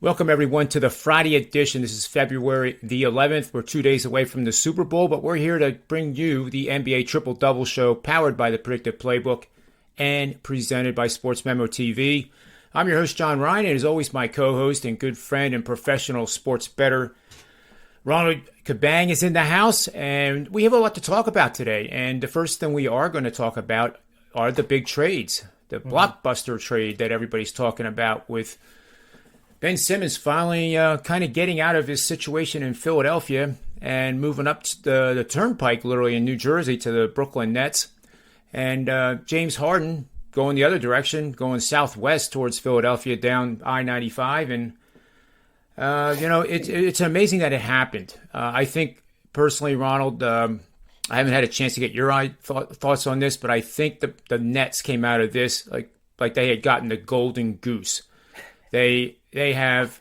Welcome, everyone, to the Friday edition. This is February the 11th. We're 2 days away from the Super Bowl, but we're here to bring you the NBA Triple-Double Show, powered by the Predictive Playbook and presented by SportsMemo TV. I'm your host, John Ryan, and as always, my co-host and good friend and professional sports bettor, Ronald Cabang, is in the house, and we have a lot to talk about today. And the first thing we are going to talk about are the big trades, the Blockbuster trade that everybody's talking about, with Ben Simmons finally kind of getting out of his situation in Philadelphia and moving up the turnpike, literally in New Jersey, to the Brooklyn Nets. And James Harden going the other direction, going southwest towards Philadelphia down I-95. And, it's amazing that it happened. I think, personally, Ronald, I haven't had a chance to get your thoughts on this, but I think the Nets came out of this like they had gotten the golden goose. They have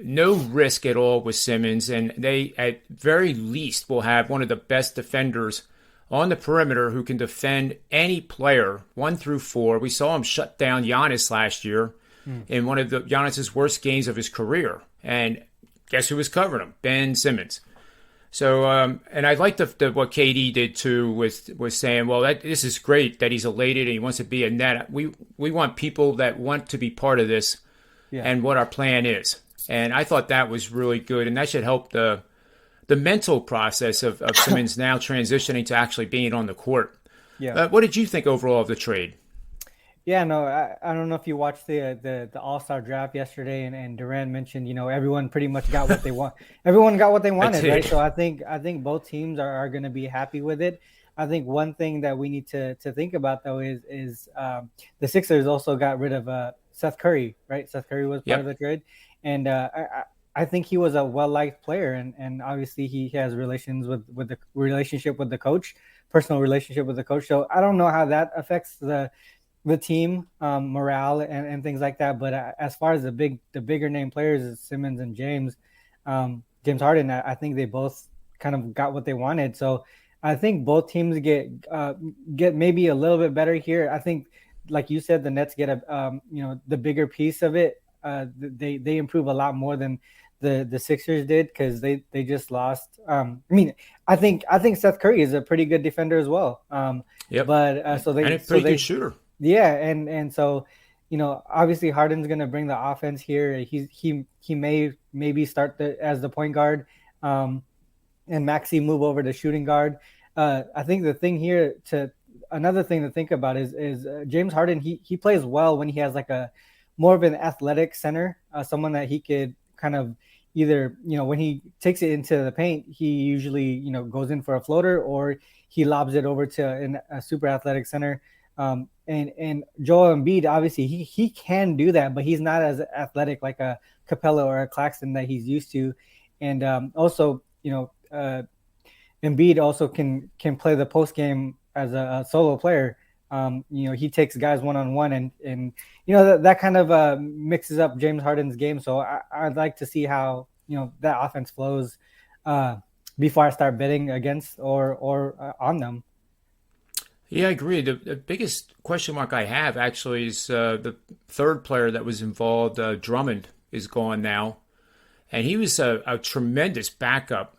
no risk at all with Simmons, and they, at very least, will have one of the best defenders on the perimeter who can defend any player, 1 through 4. We saw him shut down Giannis last year in one of Giannis's worst games of his career. And guess who was covering him? Ben Simmons. So, and I like what KD did too, with saying, well, this is great that he's elated and he wants to be a net. We want people that want to be part of this. Yeah. And what our plan is. And I thought that was really good. And that should help the mental process of Simmons now transitioning to actually being on the court. Yeah. What did you think overall of the trade? Yeah, no, I don't know if you watched the All-Star draft yesterday, and Durant mentioned, everyone pretty much got what they want. Everyone got what they wanted, right? So I think both teams are going to be happy with it. I think one thing that we need to think about, though, is the Sixers also got rid of Seth Curry, right? Seth Curry was part of the trade. And I think he was a well-liked player. And obviously he has relations with the relationship with the coach, personal relationship with the coach. So I don't know how that affects the team morale and things like that. But as far as the bigger name players, Simmons and James Harden, I think they both kind of got what they wanted. So I think both teams get maybe a little bit better here. I think, like you said, the Nets get the bigger piece of it. They improve a lot more than the Sixers did, because they just lost. I think Seth Curry is a pretty good defender as well. But so they and a pretty good shooter. Yeah, and so obviously Harden's going to bring the offense here. He may maybe start as the point guard, and Maxey move over to shooting guard. I think the thing here another thing to think about is James Harden. He plays well when he has like a more of an athletic center, someone that he could kind of either, when he takes it into the paint, he usually, goes in for a floater, or he lobs it over to a super athletic center. And Joel Embiid, obviously he can do that, but he's not as athletic like a Capella or a Claxton that he's used to. And also, Embiid also can play the post game as a solo player. He takes guys one-on-one, and that kind of mixes up James Harden's game. So I'd like to see how that offense flows before I start betting against or on them. Yeah, I agree. The biggest question mark I have actually is the third player that was involved. Drummond is gone now, and he was a tremendous backup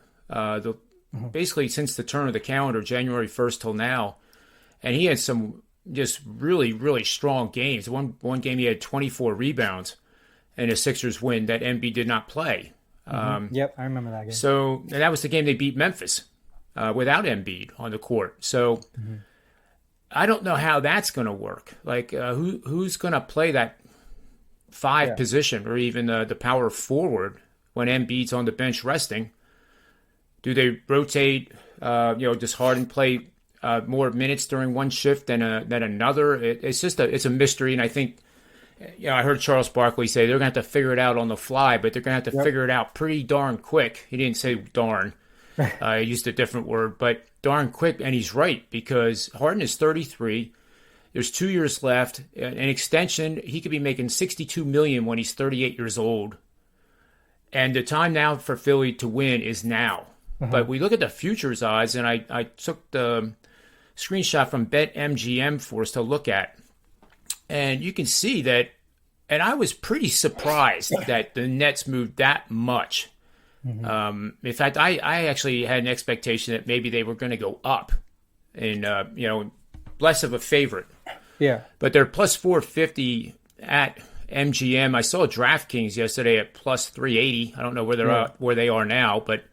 basically since the turn of the calendar, January 1st till now. And he had some just really, really strong games. One game he had 24 rebounds in a Sixers win that Embiid did not play. Yep, I remember that game. So, and that was the game they beat Memphis without Embiid on the court. So I don't know how that's going to work. Like, who's going to play that 5 position, or even the power forward when Embiid's on the bench resting? Do they rotate? Does Harden play more minutes during one shift than another? It's a mystery, and I think I heard Charles Barkley say they're going to have to figure it out on the fly, but they're going to have to figure it out pretty darn quick. He didn't say darn; he used a different word, but darn quick. And he's right, because Harden is 33. There's 2 years left. An extension, he could be making $62 million when he's 38 years old. And the time now for Philly to win is now. But we look at the futures odds, and I took the screenshot from BetMGM for us to look at. And you can see that And I was pretty surprised that the Nets moved that much. In fact, I actually had an expectation that maybe they were going to go up and, less of a favorite. Yeah. But they're plus 450 at MGM. I saw DraftKings yesterday at plus 380. I don't know where they are now, but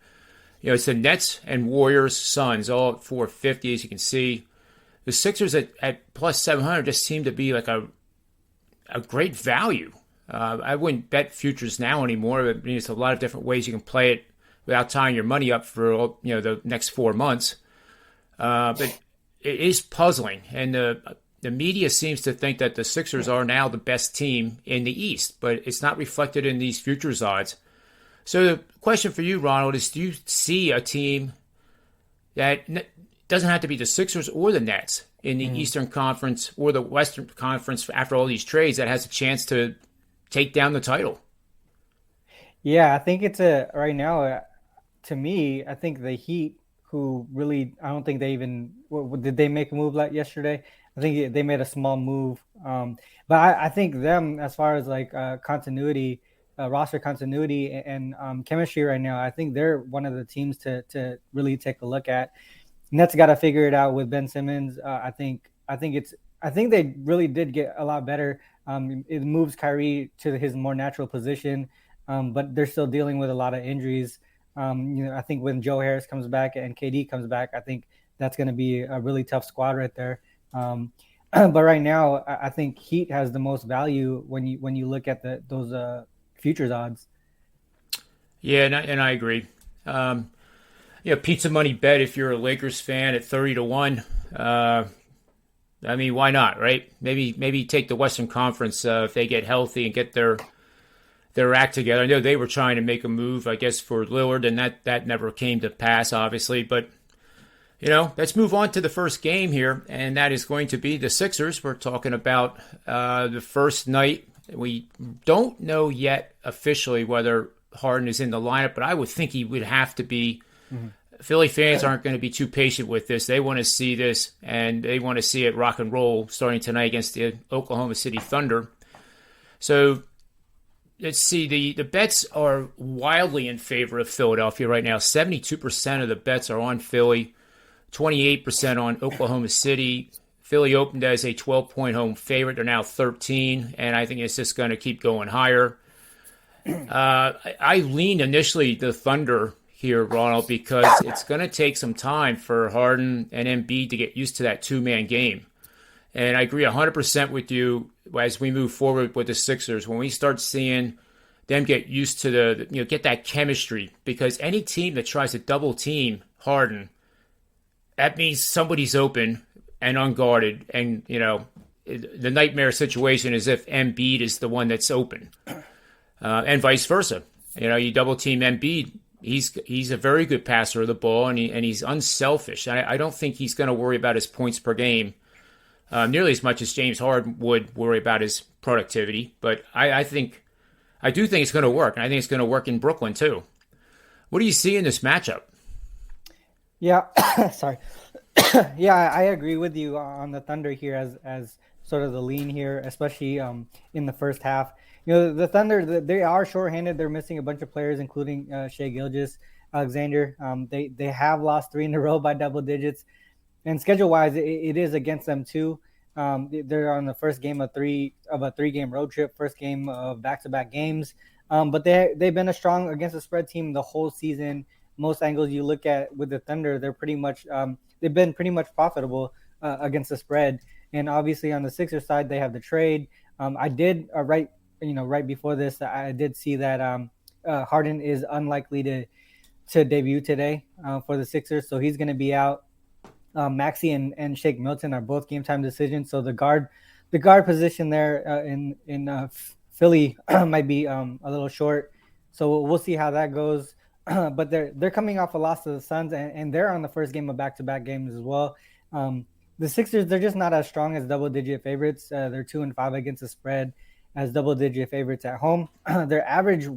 it's the Nets and Warriors, Suns, all at 450, as you can see. The Sixers at plus 700 just seem to be like a great value. I wouldn't bet futures now anymore. I mean, there's a lot of different ways you can play it without tying your money up for the next 4 months. But it is puzzling, and the media seems to think that the Sixers are now the best team in the East, but it's not reflected in these futures odds. So the question for you, Ronald, is do you see a team that doesn't have to be the Sixers or the Nets in the Eastern Conference or the Western Conference after all these trades that has a chance to take down the title? Yeah, I think it's right now, to me, I think the Heat, who really, I don't think they even, did they make a move like yesterday? I think they made a small move. But I think them, as far as like continuity, roster continuity and chemistry right now, I think they're one of the teams to really take a look at. Nets got to figure it out with Ben Simmons. I think they really did get a lot better. It moves Kyrie to his more natural position, but they're still dealing with a lot of injuries. I think when Joe Harris comes back and KD comes back, I think that's going to be a really tough squad right there. But right now, I think Heat has the most value when you look at those futures odds. Yeah, and I agree. Pizza money bet if you're a Lakers fan at 30-1. I mean, why not, right? Maybe take the Western Conference if they get healthy and get their act together. I know they were trying to make a move, I guess, for Lillard, and that never came to pass, obviously. But, let's move on to the first game here, and that is going to be the Sixers. We're talking about the first night. We don't know yet officially whether Harden is in the lineup, but I would think he would have to be. Mm-hmm. Philly fans aren't going to be too patient with this. They want to see this, and they want to see it rock and roll starting tonight against the Oklahoma City Thunder. So let's see. The bets are wildly in favor of Philadelphia right now. 72% of the bets are on Philly, 28% on Oklahoma City. Philly opened as a 12-point home favorite. They're now 13, and I think it's just going to keep going higher. I leaned initially the Thunder here, Ronald, because it's going to take some time for Harden and Embiid to get used to that two-man game. And I agree 100% with you as we move forward with the Sixers. When we start seeing them get used to get that chemistry, because any team that tries to double team Harden, that means somebody's open and unguarded. And, the nightmare situation is if Embiid is the one that's open and vice versa. You double team Embiid, he's a very good passer of the ball, and he's unselfish. I don't think he's going to worry about his points per game nearly as much as James Harden would worry about his productivity. But I do think it's going to work, and I think it's going to work in Brooklyn too. What do you see in this matchup? Yeah, sorry. Yeah, I agree with you on the Thunder here as sort of the lean here, especially in the first half. The Thunder, they are shorthanded. They're missing a bunch of players, including Shai Gilgeous-Alexander. They have lost 3 in a row by double digits. And schedule-wise, it is against them too. They're on the first game of a 3-game road trip, first game of back-to-back games. But they've been a strong against the spread team the whole season. Most angles you look at with the Thunder, they're pretty much they've been pretty much profitable against the spread. And obviously on the Sixers side, they have the trade. I did right before this, I did see that Harden is unlikely to debut today for the Sixers, so he's going to be out. Maxey and Shake Milton are both game time decisions, so the guard position there in Philly might be a little short. So we'll see how that goes. But they're coming off a loss to the Suns, and they're on the first game of back-to-back games as well. The Sixers, they're just not as strong as double-digit favorites. They're 2-5 against the spread as double-digit favorites at home. Their average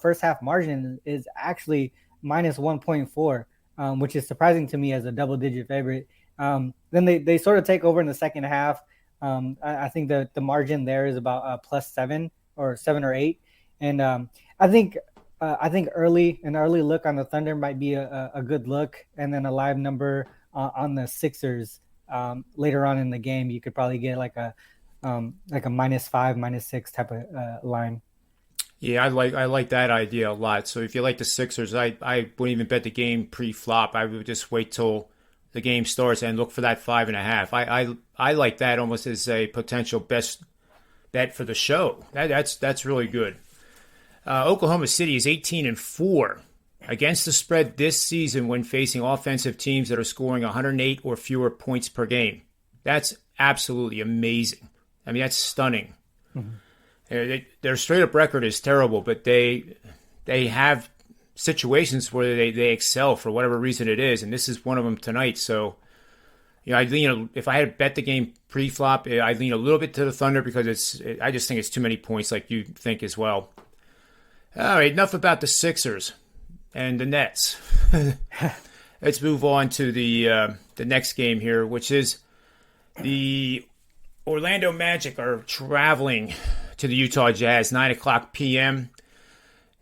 first-half margin is actually minus 1.4, which is surprising to me as a double-digit favorite. Then they sort of take over in the second half. I think the margin there is about +7 or 7 or 8. And I think an early look on the Thunder might be a good look, and then a live number on the Sixers later on in the game. You could probably get like a -5, -6 type of line. Yeah, I like that idea a lot. So if you like the Sixers, I wouldn't even bet the game pre-flop. I would just wait till the game starts and look for that 5.5. I like that almost as a potential best bet for the show. That's really good. Oklahoma City is 18-4 against the spread this season when facing offensive teams that are scoring 108 or fewer points per game. That's absolutely amazing. I mean, that's stunning. Mm-hmm. Their straight-up record is terrible, but they have situations where they excel for whatever reason it is, and this is one of them tonight. So, if I had bet the game pre-flop, I'd lean a little bit to the Thunder because I just think it's too many points, like you think as well. All right, enough about the Sixers and the Nets. Let's move on to the next game here, which is the Orlando Magic are traveling to the Utah Jazz, 9:00 p.m.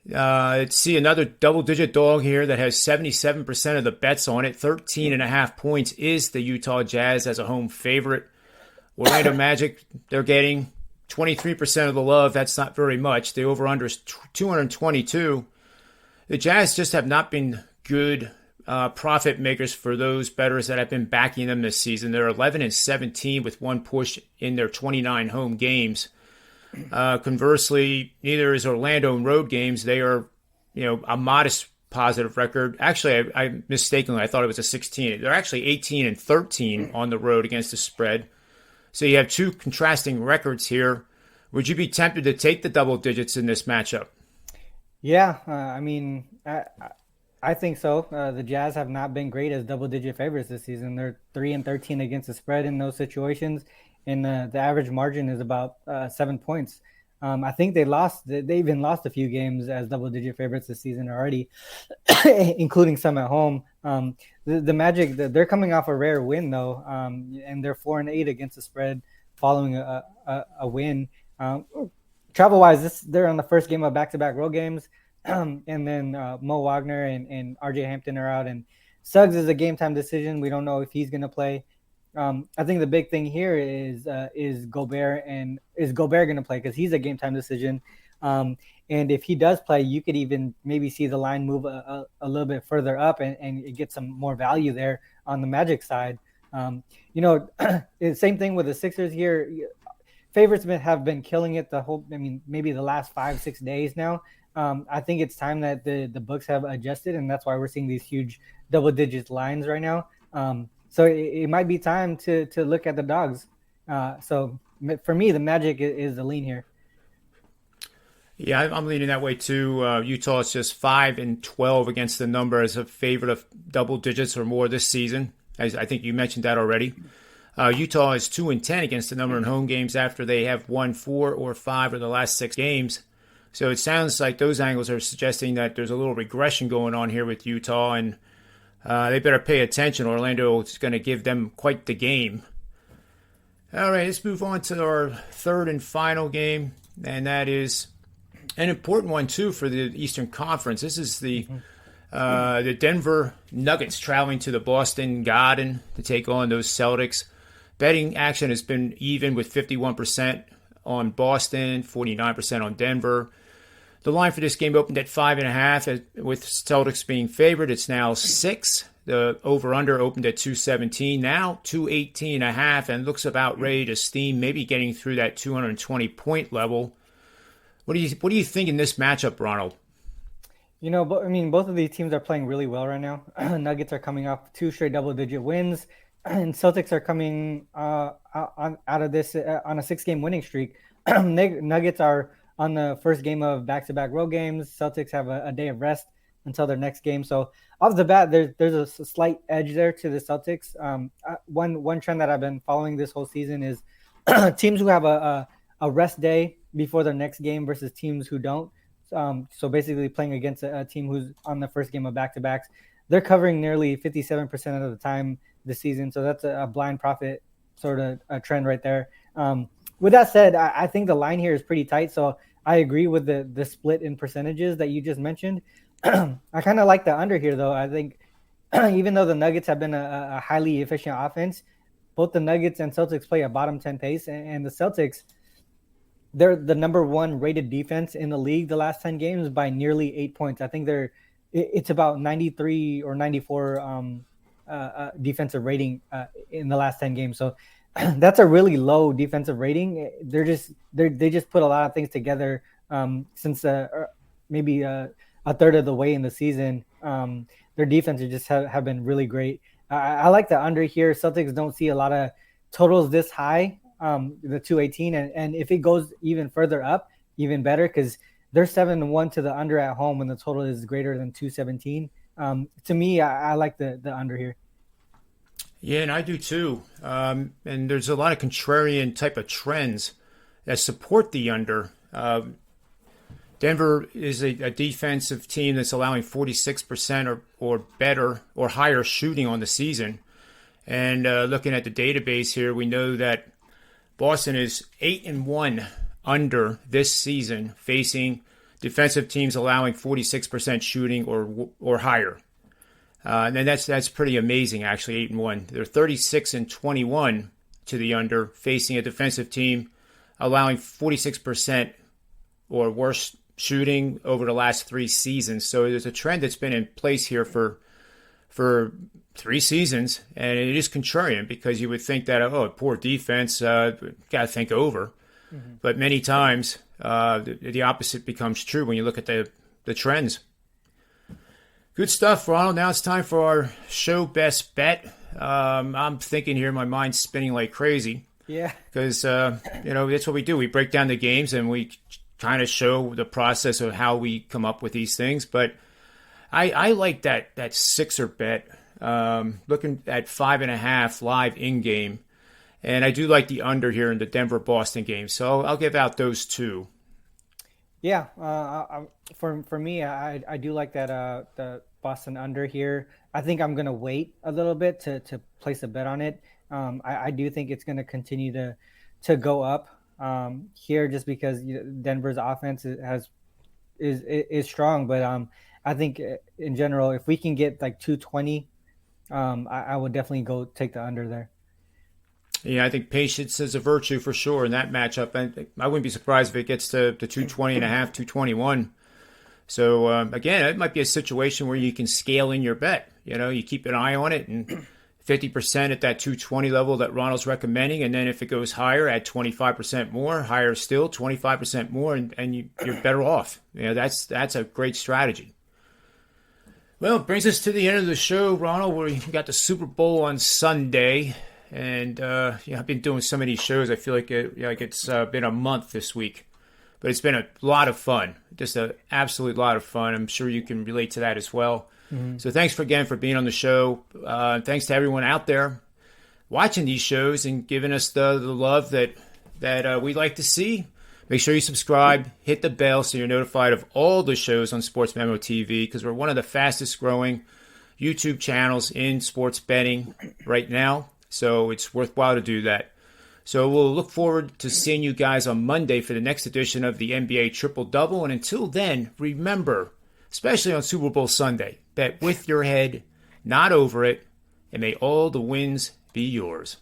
Let's see another double-digit dog here that has 77% of the bets on it. 13.5 points is the Utah Jazz as a home favorite. Orlando Magic, they're getting 23% of the love. That's not very much. The over-under is 222. The Jazz just have not been good profit makers for those bettors that have been backing them this season. They're 11-17 with one push in their 29 home games. Conversely, neither is Orlando in road games. They are, a modest positive record. Actually, I mistakenly, I thought it was a 16. They're actually 18-13 on the road against the spread. So you have two contrasting records here. Would you be tempted to take the double digits in this matchup? Yeah, I think so. The Jazz have not been great as double-digit favorites this season. They're 3-13 against the spread in those situations, and the average margin is about 7 points. I think they even lost a few games as double-digit favorites this season already, including some at home. The Magic, they're coming off a rare win though, and they're 4-8 against the spread following a win. Travel-wise, they're on the first game of back-to-back road games. And then Mo Wagner and RJ Hampton are out, and Suggs is a game time decision. We don't know if he's going to play. I think the big thing here is Gobert, and is Gobert going to play, because he's a game time decision. And if he does play, you could even maybe see the line move a little bit further up and get some more value there on the Magic side. Same thing with the Sixers here. Favorites have been killing it maybe the last 5-6 days now. I think it's time that the books have adjusted, and that's why we're seeing these huge double-digit lines right now. So it might be time to look at the dogs. So for me, the Magic is the lean here. Yeah, I'm leaning that way too. Utah is just 5-12 against the number as a favorite of double digits or more this season. As I think you mentioned that already. Utah is 2-10 against the number in home games after they have won 4 or 5 of the last 6 games. So it sounds like those angles are suggesting that there's a little regression going on here with Utah, and they better pay attention. Orlando is going to give them quite the game. All right, let's move on to our third and final game, and that is an important one, too, for the Eastern Conference. This is the Denver Nuggets traveling to the Boston Garden to take on those Celtics. Betting action has been even with 51% on Boston, 49% on Denver. The line for this game opened at 5.5, with Celtics being favored. It's now 6. The over/under opened at 217, now 218.5, and looks about ready to steam, maybe getting through that 220-point level. What do you think in this matchup, Ronald? Both of these teams are playing really well right now. Nuggets are coming off 2 straight double-digit wins, and Celtics are coming out of this on a 6-game winning streak. Nuggets are on the first game of back-to-back road games. Celtics have a day of rest until their next game. So off the bat, there's a slight edge there to the Celtics. One trend that I've been following this whole season is teams who have a rest day before their next game versus teams who don't. So basically playing against a team who's on the first game of back-to-backs, they're covering nearly 57% of the time this season. So that's a blind profit sort of a trend right there. With that said, I think the line here is pretty tight. So I agree with the split in percentages that you just mentioned. I kind of like the under here, though. I think even though the Nuggets have been a highly efficient offense, both the Nuggets and Celtics play a bottom 10 pace, and the Celtics, they're the number one rated defense in the league the last 10 games by nearly 8 points. I think it's about 93 or 94 defensive rating in the last 10 games. So that's a really low defensive rating. They just put a lot of things together since maybe a third of the way in the season. Their defenses just have been really great. I like the under here. Celtics don't see a lot of totals this high, the 218, and if it goes even further up, even better, because they're 7-1 to the under at home when the total is greater than 217. To me, I like the under here. Yeah, and I do too. And there's a lot of contrarian type of trends that support the under. Denver is a defensive team that's allowing 46% or better or higher shooting on the season. And looking at the database here, we know that Boston is 8-1 under this season, facing defensive teams allowing 46% shooting or higher. And that's pretty amazing, actually, 8-1. They're 36-21 to the under, facing a defensive team allowing 46% or worse shooting over the last 3 seasons. So there's a trend that's been in place here for 3 seasons, and it is contrarian because you would think that, poor defense, got to think over. Mm-hmm. But many times the opposite becomes true when you look at the trends. Good stuff, Ronald. Now it's time for our show best bet. I'm thinking here, my mind's spinning like crazy. Yeah. Because, that's what we do. We break down the games and we kind of show the process of how we come up with these things. But I like that Sixer bet, looking at 5.5 live in-game. And I do like the under here in the Denver-Boston game. So I'll give out those two. Yeah, for me, I do like that the Boston under here. I think I'm going to wait a little bit to place a bet on it. I do think it's going to continue to go up here just because Denver's offense is strong. But I think in general, if we can get like 220, I would definitely go take the under there. Yeah, I think patience is a virtue for sure in that matchup. And I wouldn't be surprised if it gets to 220 and a half, 221. So, again, it might be a situation where you can scale in your bet. You keep an eye on it and 50% at that 220 level that Ronald's recommending. And then if it goes higher, add 25% more, higher still, 25% more, and you're better off. That's a great strategy. Well, it brings us to the end of the show, Ronald, where we got the Super Bowl on Sunday. And I've been doing so many shows. I feel like it's been a month this week, but it's been a lot of fun. Just an absolute lot of fun. I'm sure you can relate to that as well. Mm-hmm. So thanks again for being on the show. Thanks to everyone out there watching these shows and giving us the love that we like to see. Make sure you subscribe, hit the bell so you're notified of all the shows on SportsMemo TV because we're one of the fastest growing YouTube channels in sports betting right now. So it's worthwhile to do that. So we'll look forward to seeing you guys on Monday for the next edition of the NBA Triple Double. And until then, remember, especially on Super Bowl Sunday, bet with your head, not over it, and may all the wins be yours.